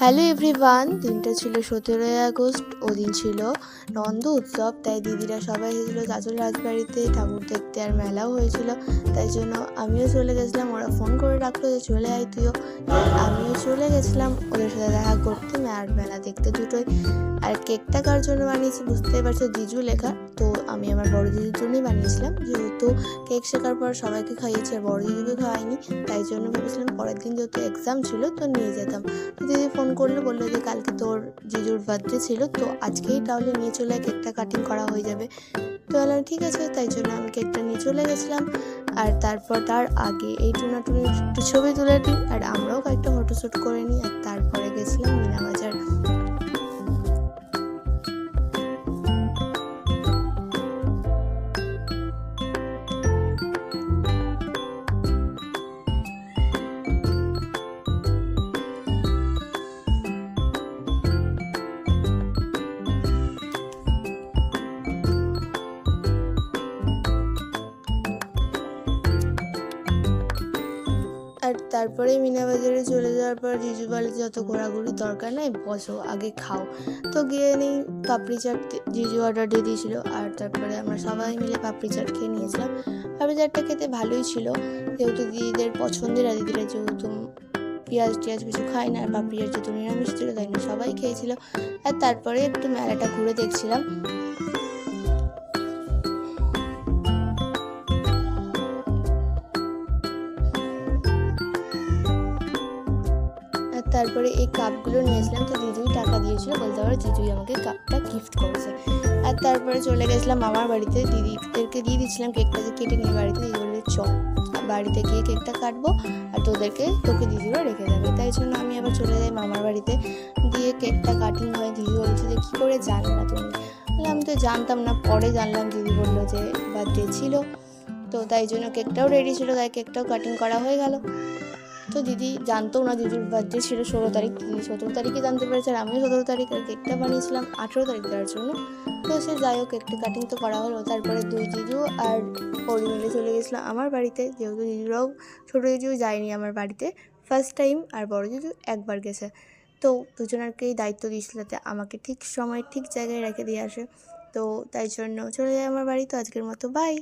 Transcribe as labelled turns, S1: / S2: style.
S1: Hello everyone, দিনটা ছিল 17ই August. ওদিন ছিল নন্দ উৎসব, তাই দিদিরা সবাই এসেছিলো চাচুর রাজবাড়িতে ঠাকুর দেখতে, আর মেলাও হয়েছিল। তাই জন্য আমিও চলে গেছিলাম। ওরা ফোন করে রাখলো যে চলে আয় তুইও। আমিও চলে গেছিলাম ওদের সাথে দেখা করতে আর মেলা দেখতে দুটোই। আর কেকটা কার জন্য বানিয়েছি বুঝতেই পারছো, জিজু লেখা। তো আমি আমার বড় দিদির জন্যই বানিয়েছিলাম, যেহেতু কেক শেখার পর সবাইকে খাইয়েছি আর বড় দিদিকে খাওয়াইনি। তাই জন্য ভেবেছিলাম পরের দিন যেহেতু এক্সাম ছিল তো নিয়ে যেতাম। দিদি ফোন করলো, বললো যে কালকে তোর জিজুর বার্থডে ছিল, তো আজকেই তাহলে নিয়ে চলে কেকটা কাটিং করা হয়ে যাবে। তো বললাম ঠিক আছে, তাই জন্য আমি কেকটা নিয়ে চলে গেছিলাম। আর তারপর তার আগে এই টুনাটুনির একটু ছবি তুলে নিই, আর আমরাও কয়েকটা ফটোশ্যুট করে নিই। আর তারপরে গেছিলাম মিনা বাজার। আর তারপরে মিনা বাজারে চলে যাওয়ার পর জিজু বলে যত ঘোরাঘুরির দরকার নাই, বসো আগে খাও। তো গিয়ে নিই পাপড়ি চাট, জিজু অর্ডার দিয়ে দিয়েছিল। আর তারপরে আমরা সবাই মিলে পাপড়ি চাট খেয়ে নিয়েছিলাম। পাপড়ি চাটটা খেতে ভালোই ছিল, যেহেতু দিদিদের পছন্দের, আর দিদিরা যেহেতু পেঁয়াজ টিয়াজ কিছু খায় না, আর পাপড়ি চাট যেহেতু নিরামিষ ছিল তাই না সবাই খেয়েছিল। আর তারপরে একটু মেলাটা ঘুরে দেখছিলাম। আর তারপরে এই কাপগুলো নিয়েছিলাম, তো জিজুই টাকা দিয়েছিল, বলতে পারো জিজুই আমাকে কাপটা গিফট করেছে। আর তারপরে চলে গেছিলাম মামার বাড়িতে, দিদিদেরকে দিয়ে দিচ্ছিলাম কেকটা যে কেটে নিয়ে বাড়িতে। দিদি বললে চল বাড়িতে গিয়ে কেকটা কাটবো, আর তোকে দিদিরা রেখে যাবে। তাই জন্য আমি আবার চলে যাই মামার বাড়িতে। দিয়ে কেকটা কাটিং হয়। দিদি বলছে যে কী করে জানো না তুমি? বলে আমি তো জানতাম না, পরে জানলাম। দিদি বললো যে বার্থডে ছিল, তো তাই জন্য কেকটাও রেডি ছিল, তাই কেকটাও কাটিং করা হয়ে গেল। তো দিদি জানতো না দিদির বার্থডে ছিল 16 তারিখ, দিদি 17 তারিখে জানতে পেরেছে, আর আমিও 17 তারিখ। আর কেকটা বানিয়েছিলাম 18 তারিখ দেওয়ার জন্য। তো সে যাই হোক, কেকটা কাটিং তো করা হলো। তারপরে দুই জিজু আর পরি মিলে চলে গেছিলাম আমার বাড়িতে, যেহেতু জিজুরাও, ছোটো জিজু যায়নি আমার বাড়িতে ফার্স্ট টাইম, আর বড় জিজু একবার গেছে। তো দুজনারকেই দায়িত্ব দিয়েছিল যাতে আমাকে ঠিক সময় ঠিক জায়গায় রেখে দিয়ে আসে। তো তাই জন্য চলে যায় আমার বাড়ি। তো আজকের মতো বাই।